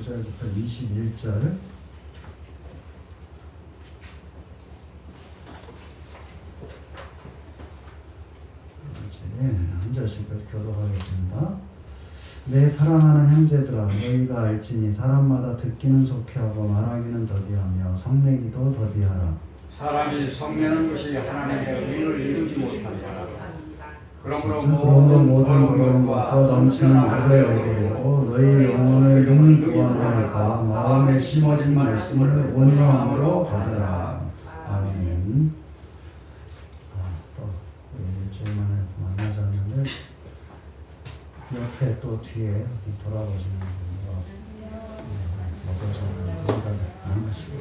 19절부터 21절. 한 절씩 교독하겠습니다. 내 사랑하는 형제들아, 너희가 알지니 사람마다 듣기는 속히하고 말하기는 더디하며 성내기도 더디하라. 사람이 성내는 것이 하나님의 의를 이루지 못하리라. 그러므로 모든 더러운 것과 넘치는 악을 내버리고 너희 영혼을 능히 구원하니까 마음에 심어진 말씀을 온유함으로 받으라. 아멘. 또 일주일 만에 만나자는데 옆에 또 뒤에 돌아보시는 분과 먹어주는 인사를 나누시고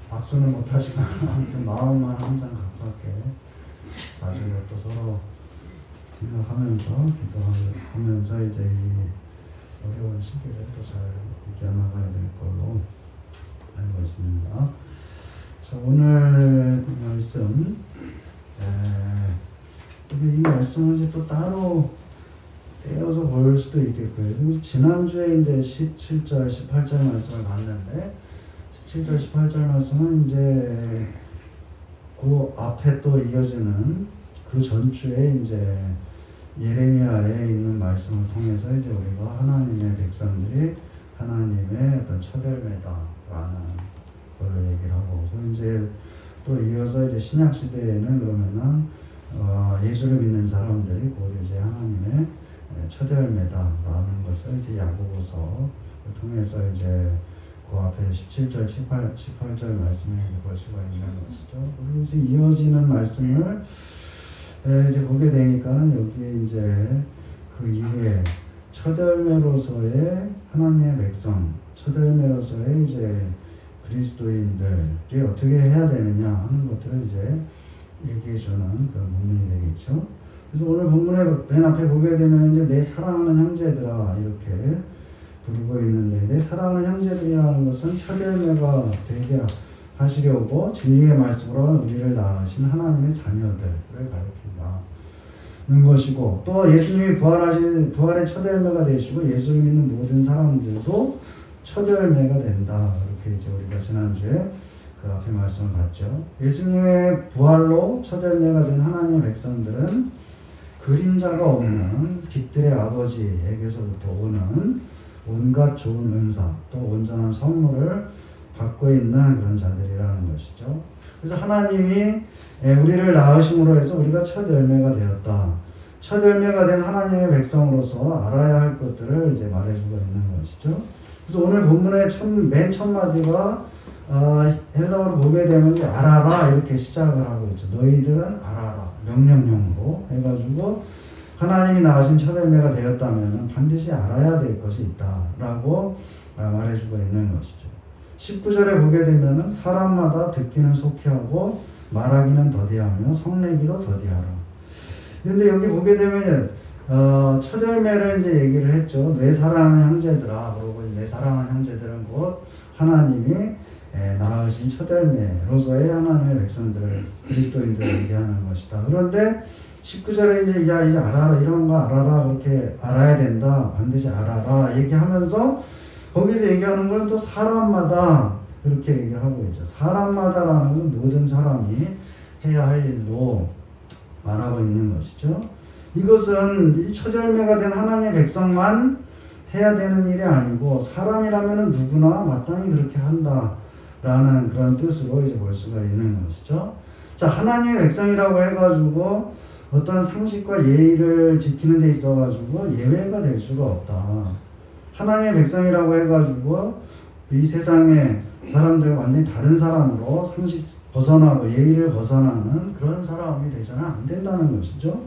박수는 못하시거나 아무튼 마음만 항상 가깝게 나중에 또 서로 생각하면서 기도하면서 이제 이 어려운 시기를 또 잘 이겨나가야 될 걸로 알고 있습니다. 자, 오늘 말씀 이 말씀을 이제 또 따로 떼어서 볼 수도 있겠고요. 지난주에 이제 17절, 18절 말씀을 봤는데 17절, 18절 말씀은 이제 그 앞에 또 이어지는 그 전주에 이제 예레미야에 있는 말씀을 통해서 이제 우리가 하나님의 백성들이 하나님의 어떤 처절매다라는 걸 얘기를 하고, 이제 또 이어서 이제 신약 시대에는 그러면은 예수를 믿는 사람들이 곧 이제 하나님의 처절매다라는 것을 이제 야고보서를 통해서 이제 그 앞에 17절, 18절 말씀을 볼 수가 있는 것이죠. 그리고 이제 이어지는 말씀을 이제 보게 되니까는 여기에 이제 그 이후에 첫열매로서의 하나님의 백성, 첫열매로서의 이제 그리스도인들이 어떻게 해야 되느냐 하는 것들을 이제 얘기해주는 그런 본문이 되겠죠. 그래서 오늘 본문의 맨 앞에 보게 되면 이제 내 사랑하는 형제들아 이렇게 부르고 있는데, 내 사랑하는 형제들이라는 것은 첫열매가 되게 하시려고 진리의 말씀으로 우리를 낳으신 하나님의 자녀들을 가리킨다는 것이고, 또 예수님이 부활의 첫열매가 되시고 예수를 믿는 모든 사람들도 첫열매가 된다. 이렇게 이제 우리가 지난주에 그 앞에 말씀을 봤죠. 예수님의 부활로 첫열매가 된 하나님의 백성들은 그림자가 없는 빛들의 아버지에게서부터 오는 온갖 좋은 은사, 또 온전한 선물을 받고 있는 그런 자들이라는 것이죠. 그래서 하나님이 우리를 낳으심으로 해서 우리가 첫 열매가 되었다. 첫 열매가 된 하나님의 백성으로서 알아야 할 것들을 이제 말해주고 있는 것이죠. 그래서 오늘 본문의 맨 첫 마디가 헬라어로 보게 되면 알아라 이렇게 시작을 하고 있죠. 너희들은 알아라, 명령형으로 해가지고 하나님이 낳으신 첫 열매가 되었다면 반드시 알아야 될 것이 있다라고 말해주고 있는 것이죠. 19절에 보게 되면 사람마다 듣기는 속히하고 말하기는 더디하며 성내기도 더디하라. 그런데 여기 보게 되면 첫 열매를 이제 얘기를 했죠. 내 사랑하는 형제들아, 그러고 내 사랑하는 형제들은 곧 하나님이 낳으신 첫 열매로서의 하나님의 백성들을, 그리스도인들을 얘기하는 것이다. 그런데 19절에 이제 이제 알아라, 이런 거 알아라, 그렇게 알아야 된다, 반드시 알아라 얘기하면서 거기서 얘기하는 건 또 사람마다 그렇게 얘기를 하고 있죠. 사람마다라는 건 모든 사람이 해야 할 일로 말하고 있는 것이죠. 이것은 이 첫열매가 된 하나님의 백성만 해야 되는 일이 아니고 사람이라면 누구나 마땅히 그렇게 한다라는 그런 뜻으로 이제 볼 수가 있는 것이죠. 자, 하나님의 백성이라고 해가지고 어떤 상식과 예의를 지키는 데 있어가지고 예외가 될 수가 없다. 하나님의 백성이라고 해가지고 이 세상의 사람들 완전히 다른 사람으로 상식 벗어나고 예의를 벗어나는 그런 사람이 되서는 안 된다는 것이죠.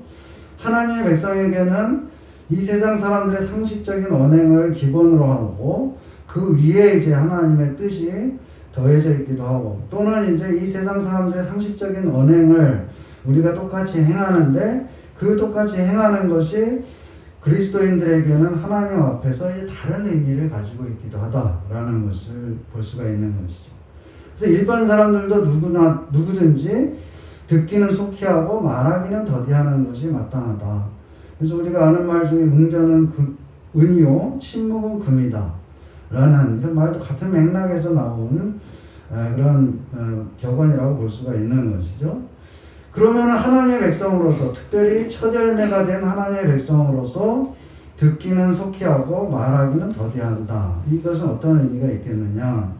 하나님의 백성에게는 이 세상 사람들의 상식적인 언행을 기본으로 하고 그 위에 이제 하나님의 뜻이 더해져 있기도 하고, 또는 이제 이 세상 사람들의 상식적인 언행을 우리가 똑같이 행하는데 그 똑같이 행하는 것이 그리스도인들에게는 하나님 앞에서 다른 의미를 가지고 있기도 하다라는 것을 볼 수가 있는 것이죠. 그래서 일반 사람들도 누구든지 듣기는 속히 하고 말하기는 더디하는 것이 마땅하다. 그래서 우리가 아는 말 중에 웅변은 은이요 침묵은 금이다 라는 이런 말도 같은 맥락에서 나온 그런 격언이라고 볼 수가 있는 것이죠. 그러면 하나님의 백성으로서, 특별히 첫 열매가 된 하나님의 백성으로서 듣기는 속히 하고 말하기는 더디한다. 이것은 어떤 의미가 있겠느냐.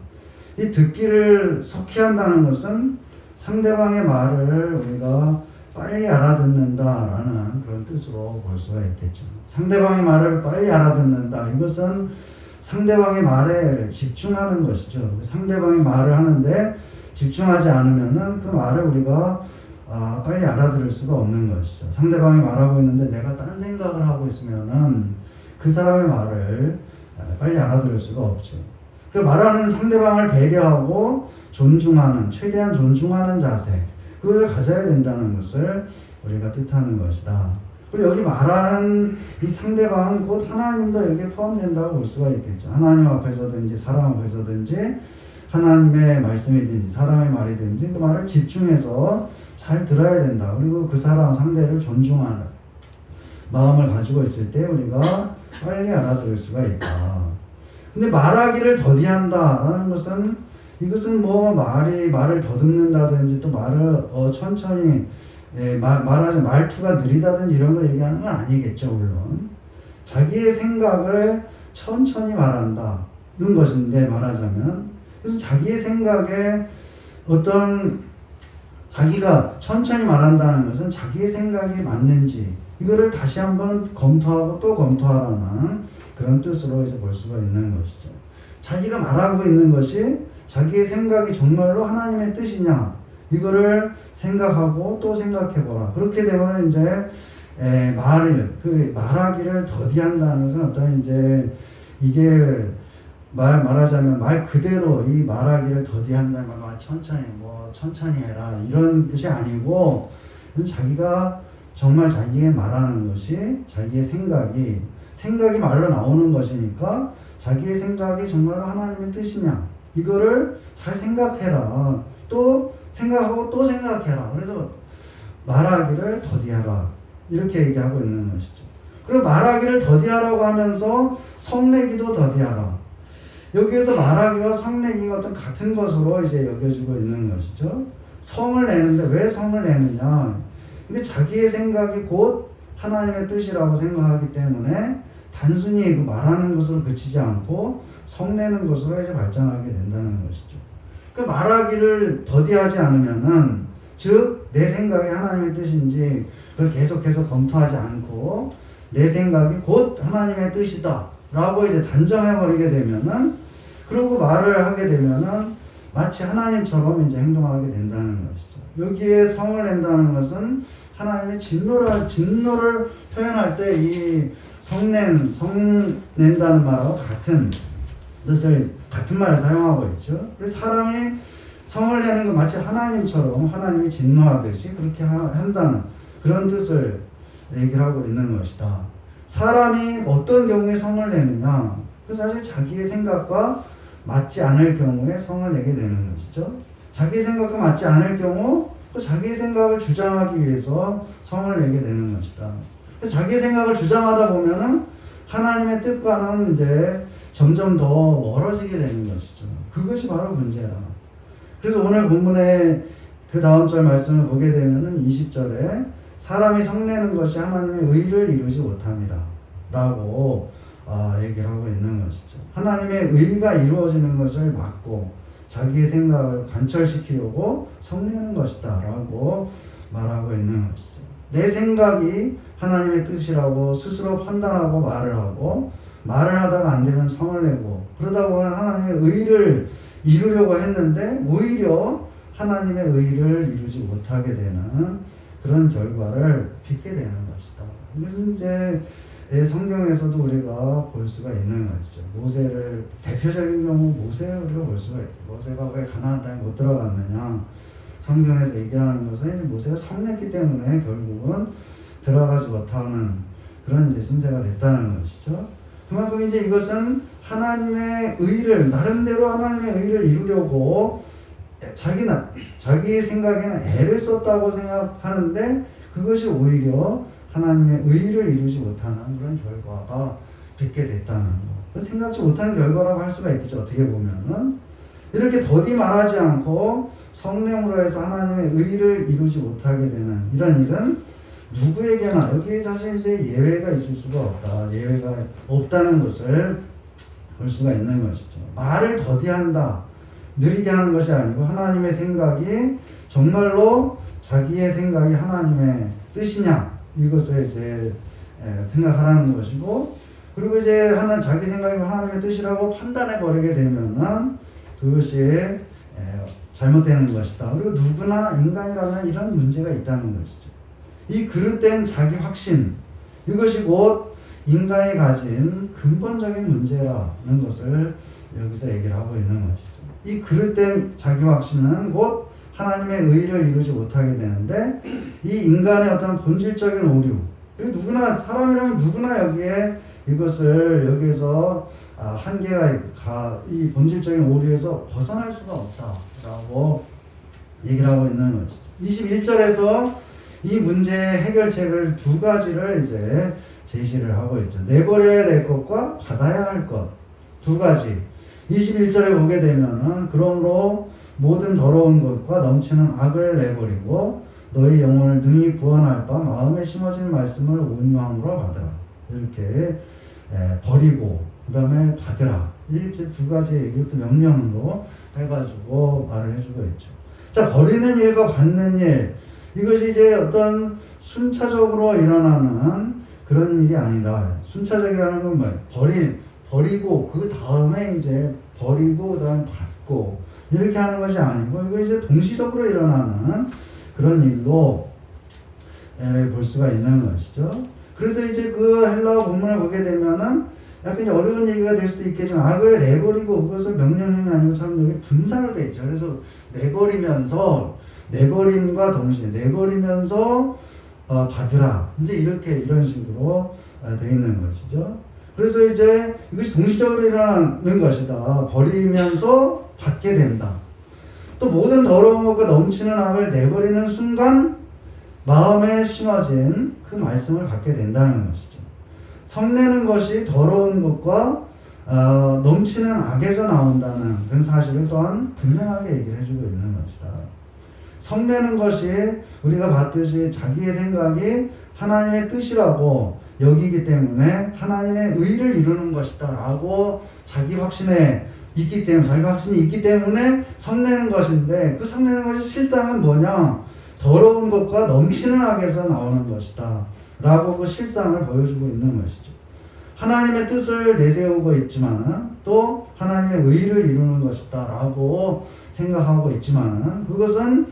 이 듣기를 속히 한다는 것은 상대방의 말을 우리가 빨리 알아듣는다라는 그런 뜻으로 볼 수가 있겠죠. 상대방의 말을 빨리 알아듣는다. 이것은 상대방의 말에 집중하는 것이죠. 상대방의 말을 하는데 집중하지 않으면은 그 말을 우리가 빨리 알아들을 수가 없는 것이죠. 상대방이 말하고 있는데 내가 딴 생각을 하고 있으면은 그 사람의 말을 빨리 알아들을 수가 없죠. 그 말하는 상대방을 배려하고 존중하는, 최대한 존중하는 자세, 그걸 가져야 된다는 것을 우리가 뜻하는 것이다. 그리고 여기 말하는 이 상대방은 곧 하나님도 여기에 포함된다고 볼 수가 있겠죠. 하나님 앞에서든지 사람 앞에서든지 하나님의 말씀이든지 사람의 말이든지 그 말을 집중해서 잘 들어야 된다. 그리고 그 사람 상대를 존중하는 마음을 가지고 있을 때 우리가 빨리 알아들을 수가 있다. 근데 말하기를 더디한다라는 것은 이것은 뭐 말을 더듬는다든지 또 말을 천천히 말하는 말투가 느리다든지 이런 걸 얘기하는 건 아니겠죠. 물론 자기의 생각을 천천히 말한다는 것인데 말하자면 그래서 자기의 생각에 자기가 천천히 말한다는 것은 자기의 생각이 맞는지 이거를 다시 한번 검토하고 또 검토하라는 그런 뜻으로 이제 볼 수가 있는 것이죠. 자기가 말하고 있는 것이 자기의 생각이 정말로 하나님의 뜻이냐 이거를 생각하고 또 생각해보라. 그렇게 되면 이제 말하기를 더디한다는 것은 어떤 이제 이게 말하자면 말 그대로 이 말하기를 더디한다는 말 천천히 해라 이런 뜻이 아니고 자기가 정말 자기의 말하는 것이 자기의 생각이 말로 나오는 것이니까 자기의 생각이 정말로 하나님의 뜻이냐 이거를 잘 생각해라. 또 생각하고 또 생각해라. 그래서 말하기를 더디하라 이렇게 얘기하고 있는 것이죠. 그리고 말하기를 더디하라고 하면서 성내기도 더디하라. 여기에서 말하기와 성내기가 어떤 같은 것으로 이제 여겨지고 있는 것이죠. 성을 내는데 왜 성을 내느냐? 이게 자기의 생각이 곧 하나님의 뜻이라고 생각하기 때문에 단순히 그 말하는 것으로 그치지 않고 성내는 것으로 이제 발전하게 된다는 것이죠. 그 말하기를 더디하지 않으면은 즉 내 생각이 하나님의 뜻인지 그걸 계속해서 검토하지 않고 내 생각이 곧 하나님의 뜻이다 라고 이제 단정해버리게 되면은 그리고 말을 하게 되면은 마치 하나님처럼 이제 행동하게 된다는 것이죠. 여기에 성을 낸다는 것은 하나님의 진노를 표현할 때 이 성낸다는 말하고 같은 말을 사용하고 있죠. 그래서 사람이 성을 내는 건 마치 하나님처럼 하나님이 진노하듯이 그렇게 한다는 그런 뜻을 얘기를 하고 있는 것이다. 사람이 어떤 경우에 성을 내느냐? 그 사실 자기의 생각과 맞지 않을 경우에 성을 내게 되는 것이죠. 자기 생각과 맞지 않을 경우 자기의 생각을 주장하기 위해서 성을 내게 되는 것이다. 자기의 생각을 주장하다 보면은 하나님의 뜻과는 이제 점점 더 멀어지게 되는 것이죠. 그것이 바로 문제야. 그래서 오늘 본문의 그 다음 절 말씀을 보게 되면은 20절에 사람이 성내는 것이 하나님의 의를 이루지 못함이라 라고 얘기를 하고 있는 것이죠. 하나님의 의가 이루어지는 것을 막고 자기의 생각을 관철시키려고 성내는 것이다 라고 말하고 있는 것이죠. 내 생각이 하나님의 뜻이라고 스스로 판단하고 말을 하다가 안 되면 성을 내고 그러다 보면 하나님의 의를 이루려고 했는데 오히려 하나님의 의를 이루지 못하게 되는 그런 결과를 빚게 되는 것이다. 이것은 이제 성경에서도 우리가 볼 수가 있는 것이죠. 모세를 대표적인 경우 모세를 우리가 볼 수가 있죠. 모세가 왜 가나안 땅에 못 들어갔느냐? 성경에서 얘기하는 것은 모세가 성냈기 때문에 결국은 들어가지 못하는 그런 이제 신세가 됐다는 것이죠. 그만큼 이제 이것은 하나님의 의를 나름대로 하나님의 의를 이루려고 자기 생각에는 애를 썼다고 생각하는데 그것이 오히려 하나님의 의를 이루지 못하는 그런 결과가 빚게 됐다는 거. 생각지 못한 결과라고 할 수가 있겠죠. 어떻게 보면은 이렇게 더디 말하지 않고 성령으로 해서 하나님의 의를 이루지 못하게 되는 이런 일은 누구에게나, 여기에 사실 이제 예외가 있을 수가 없다. 예외가 없다는 것을 볼 수가 있는 것이죠. 말을 더디한다, 느리게 하는 것이 아니고 하나님의 생각이 정말로 자기의 생각이 하나님의 뜻이냐, 이것을 이제 생각하라는 것이고, 그리고 이제 자기 생각이 하나님의 뜻이라고 판단해 버리게 되면은 그것이 잘못되는 것이다. 그리고 누구나 인간이라면 이런 문제가 있다는 것이죠. 이 그릇된 자기 확신, 이것이 곧 인간이 가진 근본적인 문제라는 것을 여기서 얘기를 하고 있는 것이죠. 이 그릇된 자기 확신은 곧 하나님의 의를 이루지 못하게 되는데, 이 인간의 어떤 본질적인 오류, 누구나, 사람이라면 누구나 여기에 이것을 여기에서 한계가 이 본질적인 오류에서 벗어날 수가 없다라고 얘기를 하고 있는 것이죠. 21절에서 이 문제의 해결책을 두 가지를 이제 제시를 하고 있죠. 내버려야 될 것과 받아야 할 것, 두 가지. 21절에 보게 되면은 그러므로 모든 더러운 것과 넘치는 악을 내버리고 너희 영혼을 능히 구원할 바 마음에 심어진 말씀을 온유함으로 받으라. 이렇게 버리고 그 다음에 받으라. 이렇게 두 가지 이것도 명령으로 해가지고 말을 해주고 있죠. 자, 버리는 일과 받는 일, 이것이 이제 어떤 순차적으로 일어나는 그런 일이 아니라, 순차적이라는 건 뭐예요? 버리고 그 다음에 이제 버리고 그 다음에 받고 이렇게 하는 것이 아니고, 이거 이제 동시적으로 일어나는 그런 일로 볼 수가 있는 것이죠. 그래서 이제 그 헬라어 본문을 보게 되면은 약간 어려운 얘기가 될 수도 있겠지만, 악을 내버리고, 그것을 명령형이 아니고 참 여기 분사로 되어 있죠. 그래서 내버림과 동시에 내버리면서 받으라. 이제 이런 식으로 되어 있는 것이죠. 그래서 이제 이것이 동시적으로 일어나는 것이다. 버리면서 받게 된다. 또 모든 더러운 것과 넘치는 악을 내버리는 순간 마음에 심어진 그 말씀을 받게 된다는 것이죠. 성내는 것이 더러운 것과 넘치는 악에서 나온다는 그런 사실을 또한 분명하게 얘기를 해주고 있는 것이다. 성내는 것이 우리가 봤듯이 자기의 생각이 하나님의 뜻이라고 여기기 때문에 하나님의 의를 이루는 것이다 라고 자기 확신이 있기 때문에 성내는 것인데, 그 성내는 것이 실상은 뭐냐? 더러운 것과 넘치는 악에서 나오는 것이다 라고 그 실상을 보여주고 있는 것이죠. 하나님의 뜻을 내세우고 있지만 또 하나님의 의를 이루는 것이다 라고 생각하고 있지만, 그것은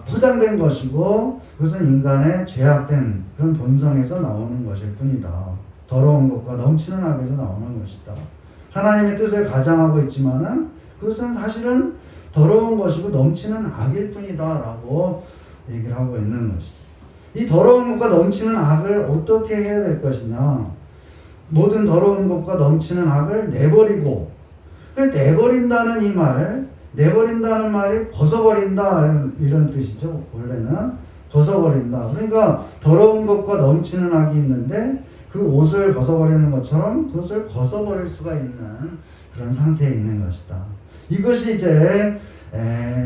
포장된 것이고 그것은 인간의 죄악된 그런 본성에서 나오는 것일 뿐이다. 더러운 것과 넘치는 악에서 나오는 것이다. 하나님의 뜻을 가장하고 있지만은 그것은 사실은 더러운 것이고 넘치는 악일 뿐이다 라고 얘기를 하고 있는 것이죠. 이 더러운 것과 넘치는 악을 어떻게 해야 될 것이냐? 모든 더러운 것과 넘치는 악을 내버리고, 내버린다는 이 말, 내버린다는 말이 벗어버린다 이런 뜻이죠. 원래는 벗어버린다. 그러니까 더러운 것과 넘치는 악이 있는데 그 옷을 벗어버리는 것처럼 그것을 벗어버릴 수가 있는 그런 상태에 있는 것이다. 이것이 이제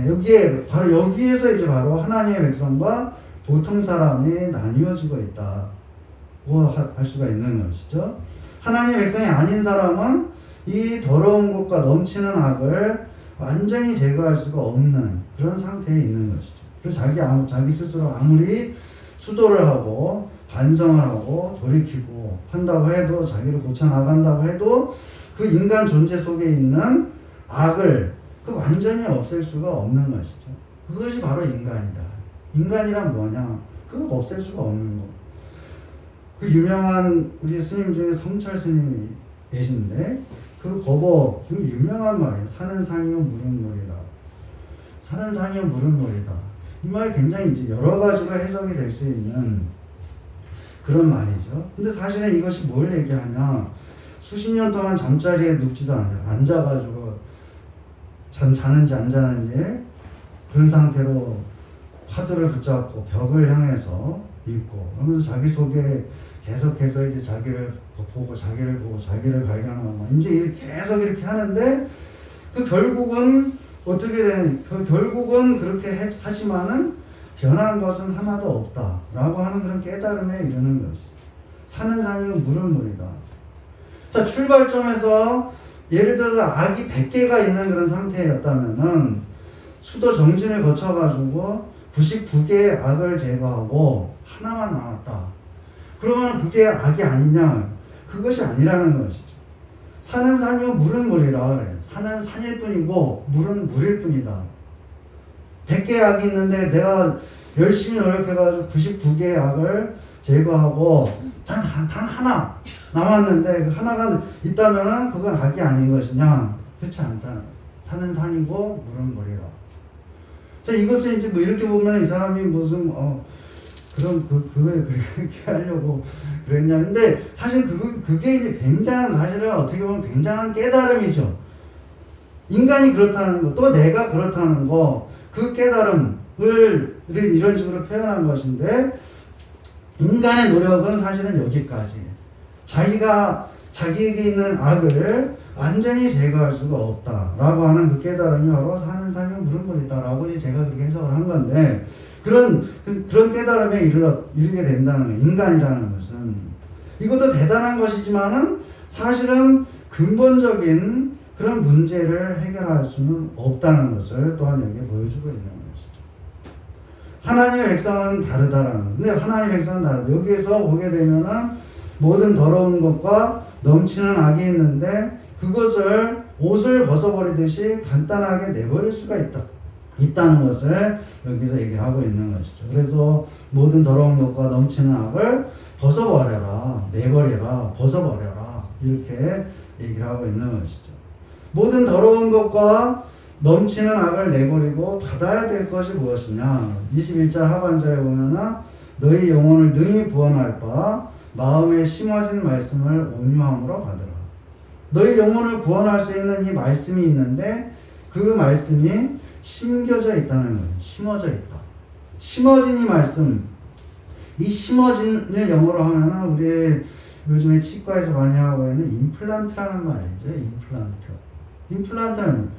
여기에서 이제 바로 하나님의 백성과 보통 사람이 나뉘어지고 있다고 할 수가 있는 것이죠. 하나님의 백성이 아닌 사람은 이 더러운 것과 넘치는 악을 완전히 제거할 수가 없는 그런 상태에 있는 것이죠. 그래서 자기 스스로 아무리 수도를 하고 반성을 하고 돌이키고 한다고 해도, 자기를 고쳐나간다고 해도 그 인간 존재 속에 있는 악을 완전히 없앨 수가 없는 것이죠. 그것이 바로 인간이다. 인간이란 뭐냐? 그거 없앨 수가 없는 거. 그 유명한 우리 스님 중에 성철 스님이 계신데, 그 유명한 말이에요. 사는 산이요 물은 물이다. 사는 산이요 물은 물이다. 이 말이 굉장히 이제 여러 가지로 해석이 될 수 있는 그런 말이죠. 근데 사실은 이것이 뭘 얘기하냐? 수십 년 동안 잠자리에 눕지도 않아요. 앉아가지고 자는지 안 자는지 그런 상태로 화두를 붙잡고 벽을 향해서 있고, 그러면서 자기 속에 계속해서 이제 자기를 보고 자기를 발견하고 이제 이렇게 계속 이렇게 하는데 그 결국은 어떻게 되는? 그 결국은 그렇게 하지만은 변한 것은 하나도 없다라고 하는 그런 깨달음에 이르는 것이. 산은 산이고 물은 물이다. 자, 출발점에서 예를 들어서 악이 100개가 있는 그런 상태였다면은 수도 정진을 거쳐가지고 99개의 악을 제거하고 하나만 남았다. 그러면 그게 악이 아니냐? 그것이 아니라는 것이죠. 산은 산이요 물은 물이라 그래요. 산은 산일 뿐이고 물은 물일 뿐이다. 100개의 악이 있는데 내가 열심히 노력해가지고 99개의 악을 제거하고 단 하나 남았는데 그 하나가 있다면은 그건 악이 아닌 것이냐? 그렇지 않다는 거예요. 산은 산이고 물은 물이라. 자, 이것을 이제 뭐 이렇게 보면 이 사람이 무슨 그런 그거에 그렇게 하려고 그랬냐. 근데 사실 그게 이제 굉장한, 사실은 어떻게 보면 굉장한 깨달음이죠. 인간이 그렇다는 거, 또 내가 그렇다는 거, 그 깨달음을 이런 식으로 표현한 것인데, 인간의 노력은 사실은 여기까지. 자기에게 있는 악을 완전히 제거할 수가 없다라고 하는 그 깨달음이 바로 산은 산이고 물은 물이다라고 제가 그렇게 해석을 한 건데, 그런 깨달음에 이르게 된다는 거예요. 인간이라는 것은. 이것도 대단한 것이지만은 사실은 근본적인 그런 문제를 해결할 수는 없다는 것을 또한 여기에 보여주고 있는 것이죠. 하나님의 백성은 다르다라는 거. 근데 하나님의 백성은 다르다. 여기에서 보게 되면은 모든 더러운 것과 넘치는 악이 있는데 그것을 옷을 벗어버리듯이 간단하게 내버릴 수가 있다는 것을 여기서 얘기를 하고 있는 것이죠. 그래서 모든 더러운 것과 넘치는 악을 벗어버려라, 내버려라, 벗어버려라 이렇게 얘기를 하고 있는 것이죠. 모든 더러운 것과 넘치는 악을 내버리고 받아야 될 것이 무엇이냐. 21절 하반절에 보면은 너희 영혼을 능히 구원할 바 마음에 심어진 말씀을 온유함으로 받으라. 너희 영혼을 구원할 수 있는 이 말씀이 있는데 그 말씀이 심겨져 있다는 거예요. 심어져 있다. 심어진 이 말씀, 이 심어진을 영어로 하면은 우리 요즘에 치과에서 많이 하고 있는 임플란트라는 말이죠. 임플란트는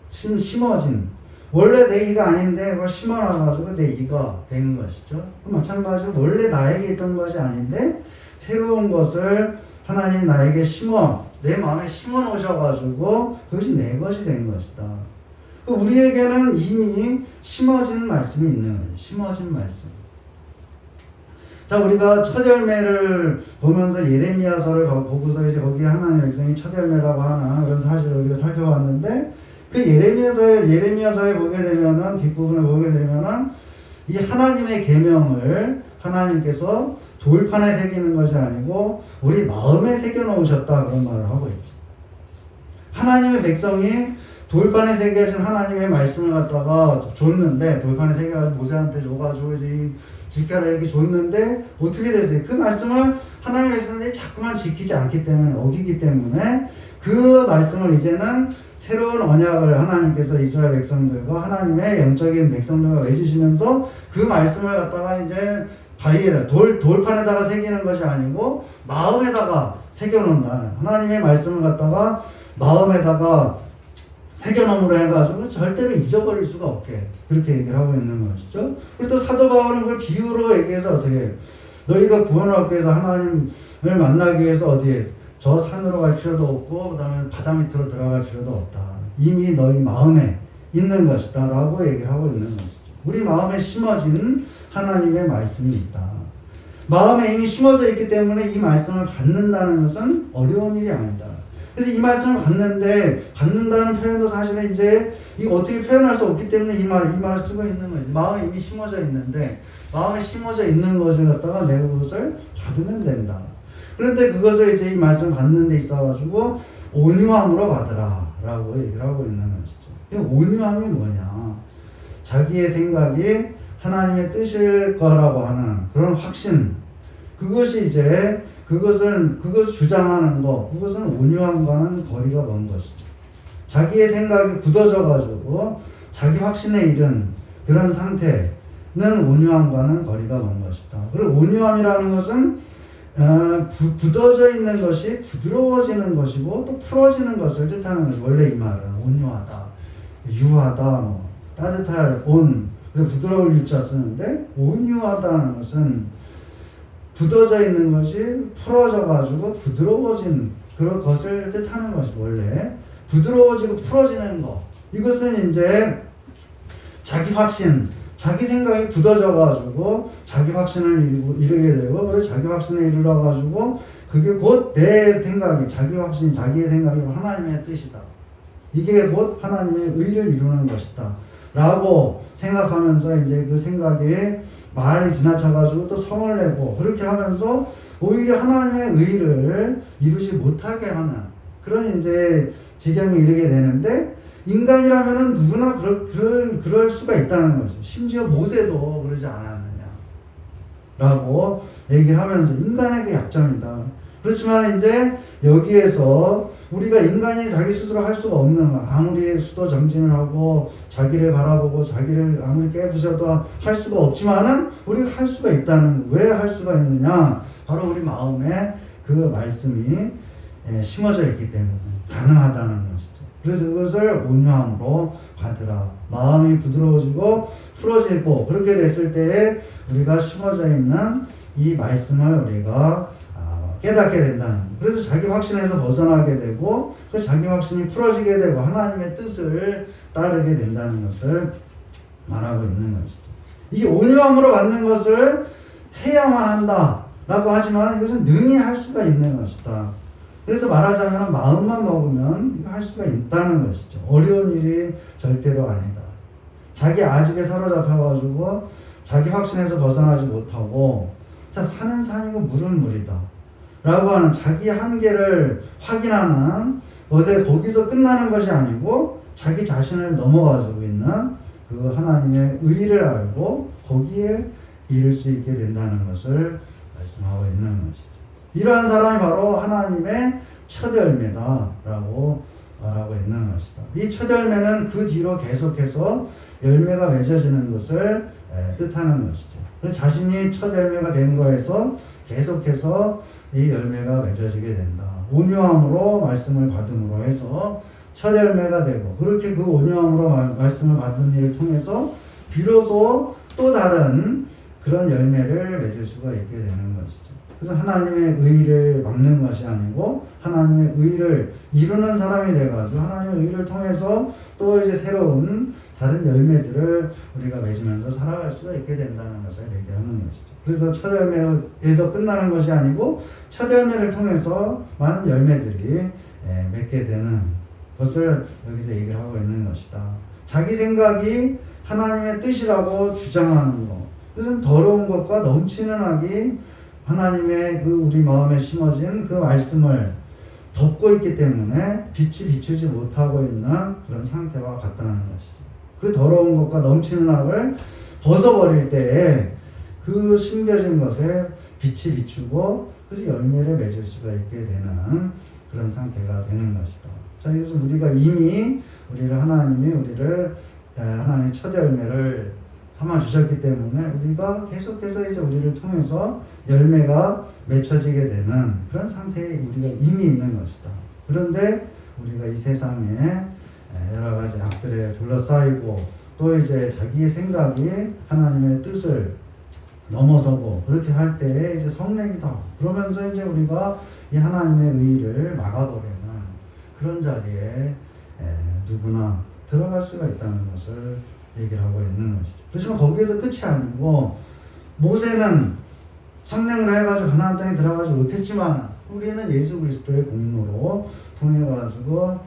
심어진. 원래 내 이가 아닌데 그걸 심어놔가지고 내 이가 된 것이죠. 마찬가지로 원래 나에게 있던 것이 아닌데 새로운 것을 하나님이 나에게 내 마음에 심어 놓으셔가지고 그것이 내 것이 된 것이다. 우리에게는 이미 심어진 말씀이 있는 거예요. 심어진 말씀. 자, 우리가 첫 열매를 보면서 예레미야서를 보고서 이제 거기에 하나님의 백성이 첫 열매라고 하는 그런 사실을 우리가 살펴봤는데, 그 예레미야서에 보게 되면은, 뒷부분을 보게 되면은, 이 하나님의 계명을 하나님께서 돌판에 새기는 것이 아니고 우리 마음에 새겨 놓으셨다 그런 말을 하고 있죠. 하나님의 백성이 돌판에 새겨진 하나님의 말씀을 갖다가 줬는데, 돌판에 새겨가지고 모세한테 줘가지고 이제 지켜라 이렇게 줬는데 어떻게 되세요? 그 말씀을 하나님의 백성들이 자꾸만 지키지 않기 때문에, 어기기 때문에 그 말씀을 이제는 새로운 언약을 하나님께서 이스라엘 백성들과 하나님의 영적인 백성들과 맺으시면서 그 말씀을 갖다가 이제 바위에다 돌판에다가 새기는 것이 아니고 마음에다가 새겨놓는다. 하나님의 말씀을 갖다가 마음에다가 새겨놓음으로 해가지고 절대로 잊어버릴 수가 없게 그렇게 얘기를 하고 있는 것이죠. 그리고 또 사도 바울은 그걸 비유로 얘기해서 어떻게 해요? 너희가 구원을 얻기 위해서 하나님을 만나기 위해서 어디에 저 산으로 갈 필요도 없고 그 다음에 바다 밑으로 들어갈 필요도 없다. 이미 너희 마음에 있는 것이다 라고 얘기를 하고 있는 것이죠. 우리 마음에 심어진 하나님의 말씀이 있다. 마음에 이미 심어져 있기 때문에 이 말씀을 받는다는 것은 어려운 일이 아니다. 그래서 이 말씀을 받는다는 표현도 사실은 이제 이거 어떻게 표현할 수 없기 때문에 이 말을 쓰고 있는 거예요. 마음에 이미 심어져 있는데, 마음에 심어져 있는 것을 갖다가 내 것을 받으면 된다. 그런데 그것을 이제 이 말씀을 받는 데 있어가지고 온유함으로 받으라 라고 얘기를 하고 있는 것이죠. 이 온유함이 뭐냐? 자기의 생각이 하나님의 뜻일 거라고 하는 그런 확신, 그것이 이제 그것을 주장하는 것, 그것은 온유함과는 거리가 먼 것이죠. 자기의 생각이 굳어져 가지고 자기 확신에 이른 그런 상태, 온유함과는 거리가 먼 것이다. 그리고 온유함이라는 것은 굳어져 있는 것이 부드러워지는 것이고 또 풀어지는 것을 뜻하는 것이 원래 이 말은 온유하다, 유하다, 뭐 따뜻할 그래서 부드러울 유자 쓰는데 온유하다는 것은 굳어져 있는 것이 풀어져 가지고 부드러워진 그런 것을 뜻하는 것이 원래 부드러워지고 풀어지는 것. 이것은 이제 자기 확신, 자기 생각이 굳어져 가지고 자기 확신을 이루게 되고 그리고 자기 확신에 이르러 가지고 그게 곧 내 생각이 자기 확신, 자기의 생각이 하나님의 뜻이다. 이게 곧 하나님의 의를 이루는 것이다. 라고 생각하면서 이제 그 생각이 말이 지나쳐가지고 또 성을 내고 그렇게 하면서 오히려 하나님의 의를 이루지 못하게 하는 그런 이제 지경에 이르게 되는데 인간이라면은 누구나 그럴 수가 있다는 거죠. 심지어 모세도 그러지 않았느냐. 라고 얘기를 하면서 인간의 그 약점이다. 그렇지만 이제 여기에서 우리가 인간이 자기 스스로 할 수가 없는 거 아무리 수도 정진을 하고 자기를 바라보고 자기를 아무리 깨부셔도 할 수가 없지만은 우리가 할 수가 있다는 왜 할 수가 있느냐 바로 우리 마음에 그 말씀이 심어져 있기 때문에 가능하다는 것이죠. 그래서 그것을 온유함으로 받으라. 마음이 부드러워지고 풀어지고 그렇게 됐을 때에 우리가 심어져 있는 이 말씀을 우리가 깨닫게 된다는 그래서 자기 확신에서 벗어나게 되고 그 자기 확신이 풀어지게 되고 하나님의 뜻을 따르게 된다는 것을 말하고 있는 것이죠. 이게 온유함으로 받는 것을 해야만 한다 라고 하지만 이것은 능히 할 수가 있는 것이다. 그래서 말하자면 마음만 먹으면 이거 할 수가 있다는 것이죠. 어려운 일이 절대로 아니다. 자기 아집에 사로잡혀가지고 자기 확신에서 벗어나지 못하고 자 산은 산이고 물은 물이다 라고 하는 자기 한계를 확인하는 것에 거기서 끝나는 것이 아니고 자기 자신을 넘어가지고 있는 그 하나님의 의를 알고 거기에 이를 수 있게 된다는 것을 말씀하고 있는 것이죠. 이러한 사람이 바로 하나님의 첫 열매다라고 말하고 있는 것이다. 이 첫 열매는 그 뒤로 계속해서 열매가 맺어지는 것을 뜻하는 것이죠. 그래서 자신이 첫 열매가 된 거에서 계속해서 이 열매가 맺어지게 된다. 온유함으로 말씀을 받음으로 해서 첫 열매가 되고 그렇게 그 온유함으로 말씀을 받은 일을 통해서 비로소 또 다른 그런 열매를 맺을 수가 있게 되는 것이죠. 그래서 하나님의 의를 막는 것이 아니고 하나님의 의를 이루는 사람이 돼가지고 하나님의 의를 통해서 또 이제 새로운 다른 열매들을 우리가 맺으면서 살아갈 수가 있게 된다는 것을 얘기하는 것이죠. 그래서 첫 열매에서 끝나는 것이 아니고 첫 열매를 통해서 많은 열매들이 맺게 되는 것을 여기서 얘기를 하고 있는 것이다. 자기 생각이 하나님의 뜻이라고 주장하는 것. 그것은 더러운 것과 넘치는 악이 하나님의 그 우리 마음에 심어진 그 말씀을 덮고 있기 때문에 빛이 비추지 못하고 있는 그런 상태와 같다는 것이죠. 그 더러운 것과 넘치는 악을 벗어버릴 때에 그 심겨진 것에 빛이 비추고 그래서 열매를 맺을 수가 있게 되는 그런 상태가 되는 것이다. 자, 그래서 우리가 이미 하나님의 첫 열매를 삼아주셨기 때문에 우리가 계속해서 이제 우리를 통해서 열매가 맺혀지게 되는 그런 상태에 우리가 이미 있는 것이다. 그런데 우리가 이 세상에 여러 가지 악들에 둘러싸이고 또 이제 자기의 생각이 하나님의 뜻을 넘어서고 그렇게 할 때에 이제 성내기다. 그러면서 이제 우리가 이 하나님의 의를 막아버리는 그런 자리에 누구나 들어갈 수가 있다는 것을 얘기를 하고 있는 것이죠. 그렇지만 거기에서 끝이 아니고 모세는 성령을 해가지고 가나안 땅에 들어가지 못했지만 우리는 예수 그리스도의 공로로 통해가지고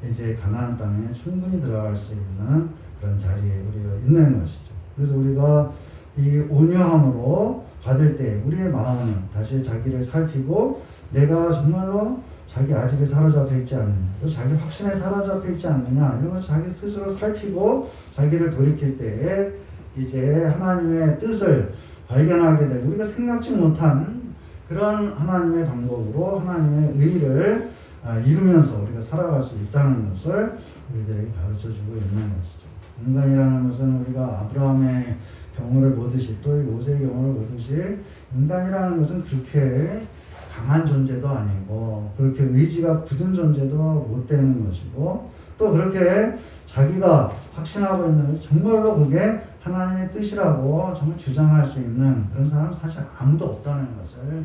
이제 가나안 땅에 충분히 들어갈 수 있는 그런 자리에 우리가 있는 것이죠. 그래서 우리가 이 온유함으로 받을 때 우리의 마음은 다시 자기를 살피고 내가 정말로 자기 아집에 사로잡혀 있지 않느냐, 또 자기 확신에 사로잡혀 있지 않느냐, 이런 걸 자기 스스로 살피고 자기를 돌이킬 때에 이제 하나님의 뜻을 발견하게 되고 우리가 생각지 못한 그런 하나님의 방법으로 하나님의 의를 이루면서 우리가 살아갈 수 있다는 것을 우리들에게 가르쳐주고 있는 것이죠. 인간이라는 것은 우리가 아브라함의 경우를 보듯이 또 이 모세의 경우를 보듯이 인간이라는 것은 그렇게 강한 존재도 아니고 그렇게 의지가 굳은 존재도 못 되는 것이고 또 그렇게 자기가 확신하고 있는 정말로 그게 하나님의 뜻이라고 정말 주장할 수 있는 그런 사람은 사실 아무도 없다는 것을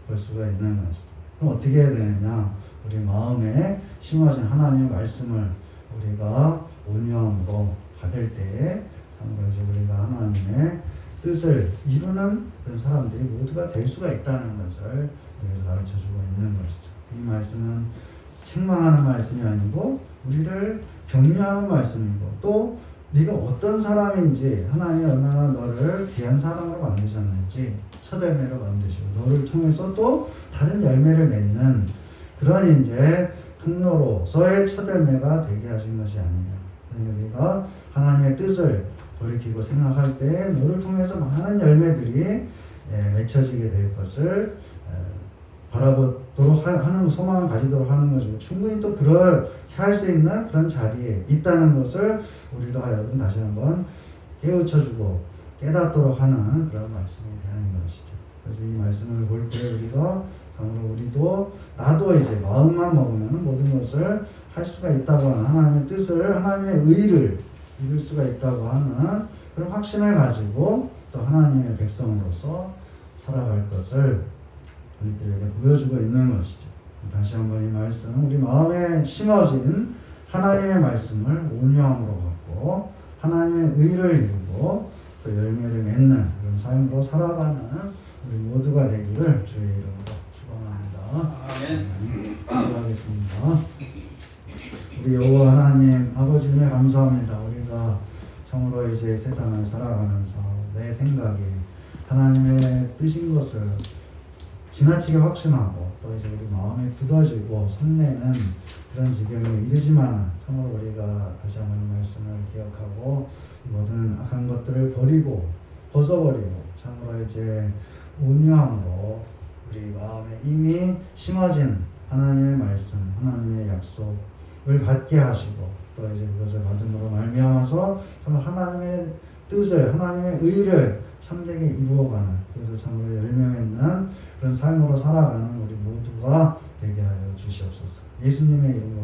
볼 수가 있는 것이죠. 그럼 어떻게 해야 되느냐? 우리 마음에 심어진 하나님의 말씀을 우리가 온유함으로 받을 때에 참으로 이제 우리가 하나님의 뜻을 이루는 그런 사람들이 모두가 될 수가 있다는 것을 여기서 가르쳐주고 있는 것이죠. 이 말씀은 책망하는 말씀이 아니고 우리를 격려하는 말씀이고 또 네가 어떤 사람인지 하나님이 얼마나 너를 귀한 사람으로 만드셨는지 첫 열매로 만드시고 너를 통해서 또 다른 열매를 맺는 그런 이제 통로로서의 첫 열매가 되게 하신 것이 아니냐. 그러니까 네가 하나님의 뜻을 돌이키고 생각할 때 너를 통해서 많은 열매들이 맺혀지게 될 것을 바라보도록 하는 소망을 가지도록 하는 것이고 충분히 또 그렇게 할 수 있는 그런 자리에 있다는 것을 우리로 하여금 다시 한번 깨우쳐주고 깨닫도록 하는 그런 말씀이 되는 것이죠. 그래서 이 말씀을 볼 때 우리가 참으로 우리도 나도 이제 마음만 먹으면 모든 것을 할 수가 있다고 하는 하나님의 뜻을 하나님의 의를 이룰 수가 있다고 하는 그런 확신을 가지고 또 하나님의 백성으로서 살아갈 것을 우리들에게 보여주고 있는 것이죠. 다시 한번 이 말씀 우리 마음에 심어진 하나님의 말씀을 온유함으로 받고 하나님의 의를 이루고 또 열매를 맺는 그런 삶으로 살아가는 우리 모두가 되기를 주의 이름으로 축원합니다. 아멘. 기도하겠습니다. 우리 여호와 하나님 아버지 은혜 감사합니다. 우리가 참으로 이제 세상을 살아가면서 내 생각이 하나님의 뜻인 것을 지나치게 확신하고 또 이제 우리 마음이 굳어지고 성내는 그런 지경에 이르지만 참으로 우리가 다시 한번 말씀을 기억하고 모든 악한 것들을 버리고 벗어버리고 참으로 이제 온유함으로 우리 마음에 이미 심어진 하나님의 말씀, 하나님의 약속을 받게 하시고 또 이제 그것을 받음으로 말미암아서 정말 하나님의 뜻을, 하나님의 의를 참되게 이루어가는 그래서 참으로 열매 맺는 그런 삶으로 살아가는 우리 모두가 되게 하여 주시옵소서. 예수님의 이름으로